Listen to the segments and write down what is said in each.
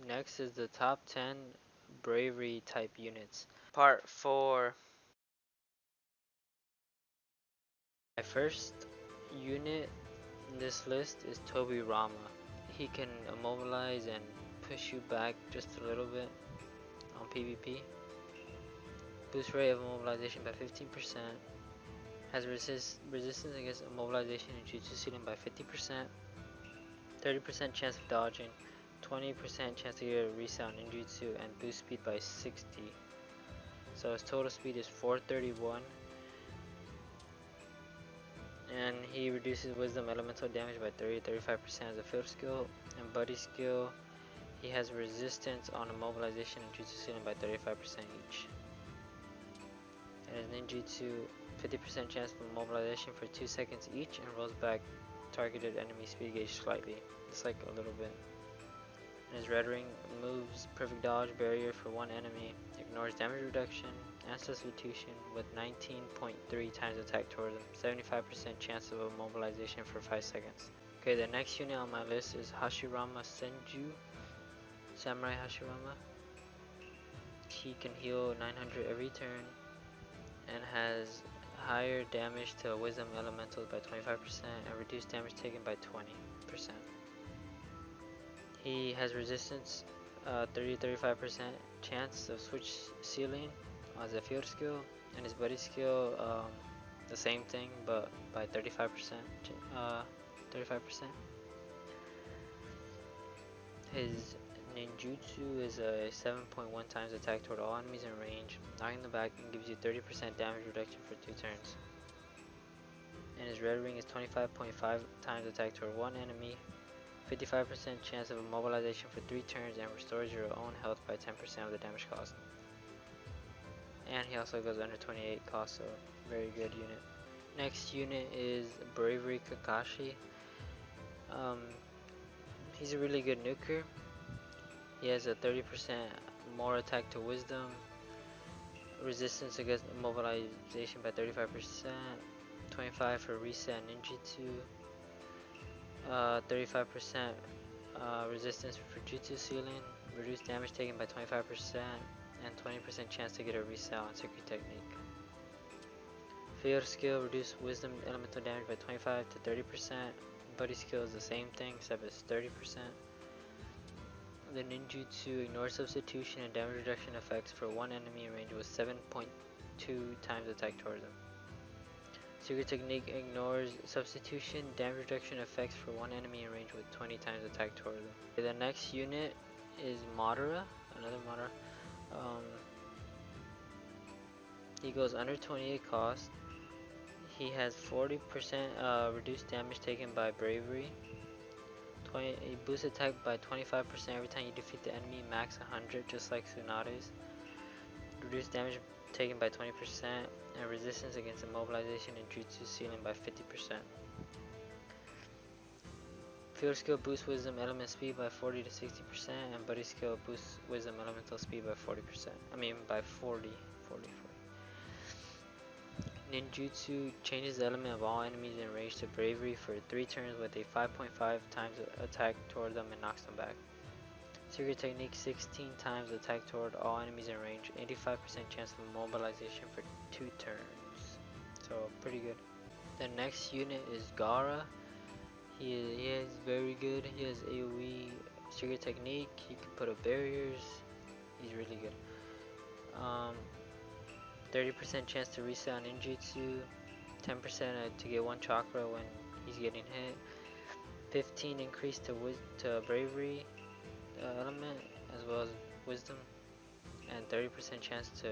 Next is the top 10 bravery type units. Part 4. My first unit in this list is Tobirama. He can immobilize and push you back just a little bit on PvP. Boost rate of immobilization by 15%. Has resistance against immobilization and jutsu ceiling by 50%. 30% chance of dodging. 20% chance to get a resound ninjutsu and boost speed by 60. So his total speed is 431. And he reduces wisdom elemental damage by 30-35% as a field skill. And buddy skill, he has resistance on immobilization and jutsu ceiling by 35% each. And his ninjutsu, 50% chance of immobilization for 2 seconds each and rolls back targeted enemy speed gauge slightly. Just like a little bit. And his red ring moves perfect dodge barrier for one enemy, ignores damage reduction and substitution with 19.3 times attack toward them, 75% chance of immobilization for 5 seconds. Okay, the next unit on my list is Hashirama Senju, Samari Hashirama. He can heal 900 every turn and has higher damage to wisdom elementals by 25% and reduced damage taken by 20%. He has resistance 30-35% chance of switch ceiling as a field skill, and his buddy skill the same thing but by 35%. 35%. His ninjutsu is a 7.1 times attack toward all enemies in range, knocking them back and gives you 30% damage reduction for 2 turns. And his red ring is 25.5 times attack toward one enemy, 55% chance of immobilization for 3 turns and restores your own health by 10% of the damage cost. And he also goes under 28 cost, so very good unit. Next unit is Bravery Kakashi. He's a really good nuker. He has a 30% more attack to wisdom, resistance against immobilization by 35%, 25 for reset ninjutsu, 35% resistance for jutsu ceiling, reduced damage taken by 25%, and 20% chance to get a reset on secret technique. Field skill, reduce wisdom elemental damage by 25-30%. Buddy skill is the same thing except it's 30%. The ninjutsu ignores substitution and damage reduction effects for one enemy in range with 7.2 times attack towards them. Secret technique ignores substitution, damage reduction effects for one enemy in range with 20 times attack toward them. Okay, the next unit is Madara, another Madara. He goes under 28 cost. He has 40% reduced damage taken by bravery. He boosts attack by 25% every time you defeat the enemy, max 100 just like Tsunade's. Reduced damage taken by 20% and resistance against immobilization and jutsu ceiling by 50%. Field skill boosts wisdom element speed by 40-60% and buddy skill boosts wisdom elemental speed by 40%. I mean by 40. Ninjutsu changes the element of all enemies in range to bravery for 3 turns with a 5.5 times attack toward them and knocks them back. Secret technique 16 times attack toward all enemies in range, 85% chance of immobilization for 2 turns. So pretty good. The next unit is Gara. He is very good. He has AoE secret technique. He can put up barriers. He's really good. 30% chance to reset on ninjutsu, 10% to get 1 chakra when he's getting hit, 15 increase to bravery element as well as wisdom, and 30% chance to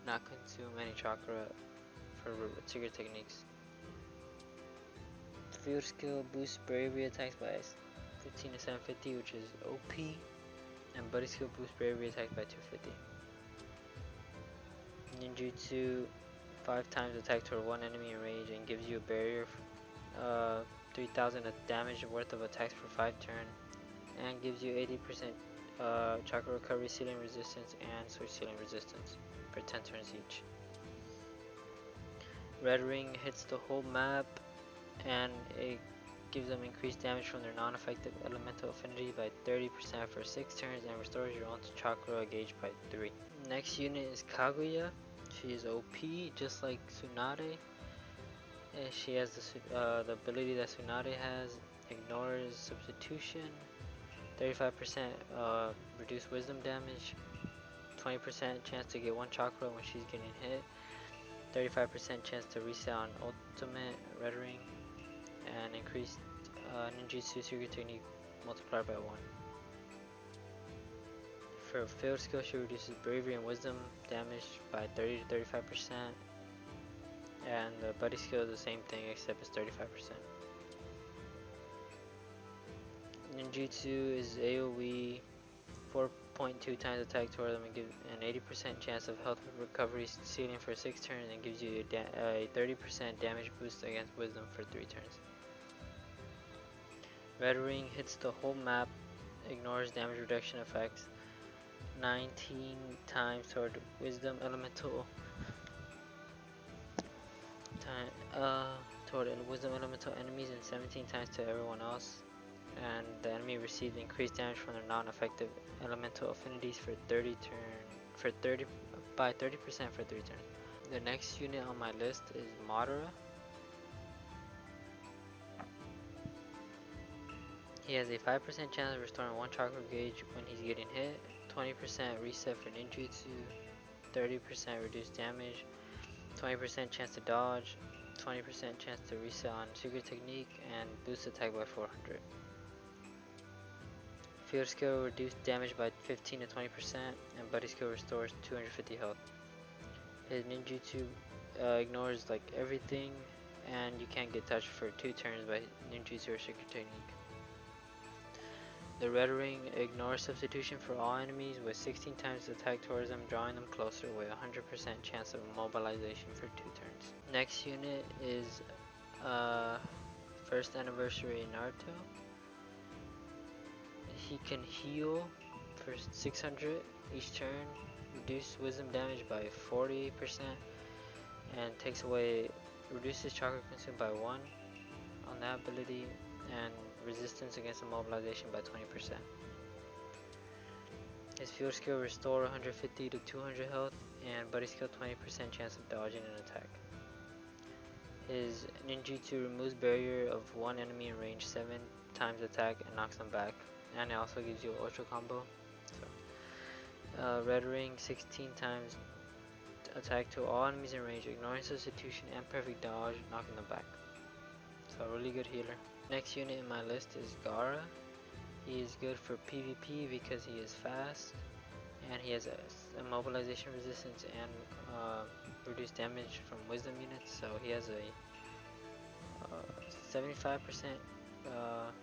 not consume any chakra for secret techniques. Field skill boosts bravery attacks by 15-750, which is OP, and buddy skill boosts bravery attacks by 250. Ninjutsu 5 times attack toward one enemy in range and gives you a barrier, 3000 damage worth of attacks for 5 turn, and gives you 80% chakra recovery ceiling resistance and switch ceiling resistance for 10 turns each. Red ring hits the whole map and it gives them increased damage from their non-effective elemental affinity by 30% for 6 turns and restores your own chakra gauge by 3. Next unit is Kaguya. She is OP just like Tsunade. And she has the ability that Tsunade has, ignores substitution, 35% reduced wisdom damage, 20% chance to get 1 chakra when she's getting hit, 35% chance to reset on ultimate red ring, and increased ninjutsu secret technique multiplied by 1. For field skill, she reduces bravery and wisdom damage by 30 to 35%, and the buddy skill is the same thing except it's 35%. Ninjutsu is AoE, 4.2 times attack toward them and gives an 80% chance of health recovery ceiling for 6 turns and gives you a 30% damage boost against wisdom for 3 turns. Red ring hits the whole map, ignores damage reduction effects, 19 times toward wisdom elemental toward wisdom elemental enemies and 17 times to everyone else. And the enemy receives increased damage from their non-effective elemental affinities for 30 by 30% for 3 turns. The next unit on my list is Madara. He has a 5% chance of restoring 1 chakra gauge when he's getting hit, 20% reset for ninjutsu, 30% reduced damage, 20% chance to dodge, 20% chance to reset on secret technique, and boost attack by 400. Field skill reduced damage by 15 to 20%, and buddy skill restores 250 health. His ninjutsu ignores like everything, and you can't get touched for 2 turns by ninjutsu or secret technique. The red ring ignores substitution for all enemies with 16 times attack towards them, drawing them closer with 100% chance of immobilization for 2 turns. Next unit is first anniversary Naruto. He can heal for 600 each turn, reduce wisdom damage by 40%, and reduces chakra consumed by 1 on that ability, and resistance against immobilization by 20%. His field skill restore 150 to 200 health, and buddy skill 20% chance of dodging an attack. His ninjutsu removes barrier of 1 enemy in range 7 times attack and knocks them back, and it also gives you an ultra combo. So, red ring 16 times attack to all enemies in range, ignoring substitution and perfect dodge, knocking them back. So really good healer. Next unit in my list is Gara. He is good for PvP because he is fast, and he has immobilization resistance and reduced damage from wisdom units. So he has a 75%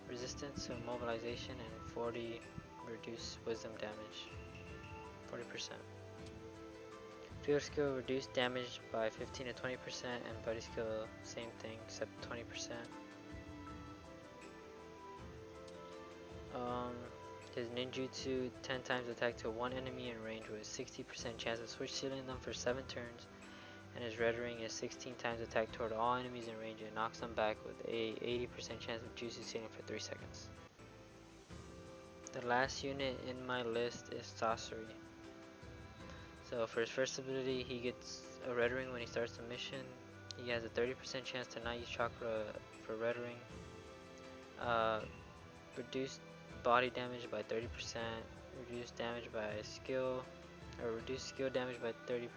resistance to immobilization and 40 reduced wisdom damage. 40%. Field skill reduced damage by 15 to 20%, and buddy skill same thing except 20%. His ninjutsu 10 times attack to 1 enemy in range with 60% chance of switch sealing them for 7 turns, and his red ring is 16 times attack toward all enemies in range and knocks them back with a 80% chance of jutsu sealing for 3 seconds. The last unit in my list is Sasori. So for his first ability, he gets a red ring when he starts the mission. He has a 30% chance to not use chakra for red ring. Reduced body damage by 30%, reduced damage by skill, or reduced skill damage by 30%,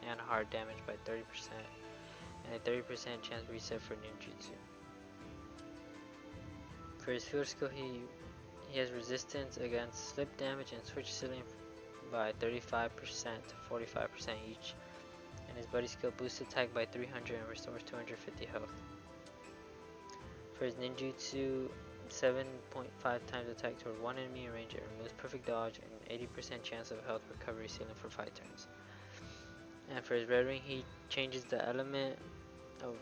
and hard damage by 30%, and a 30% chance reset for ninjutsu. For his field skill, he has resistance against slip damage and switch sealing by 35% to 45% each, and his buddy skill boosts attack by 300 and restores 250 health. For his ninjutsu, 7.5 times attack toward 1 enemy in range, it removes perfect dodge and 80% chance of health recovery ceiling for 5 turns. And for his red ring, he changes the element of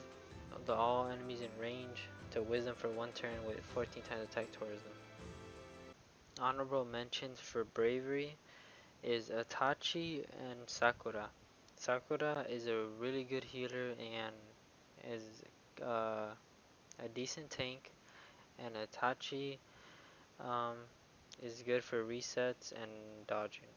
all enemies in range to wisdom for 1 turn with 14 times attack towards them. Honorable mentions for bravery is Itachi and Sakura. Sakura is a really good healer and is a decent tank, and Itachi is good for resets and dodging.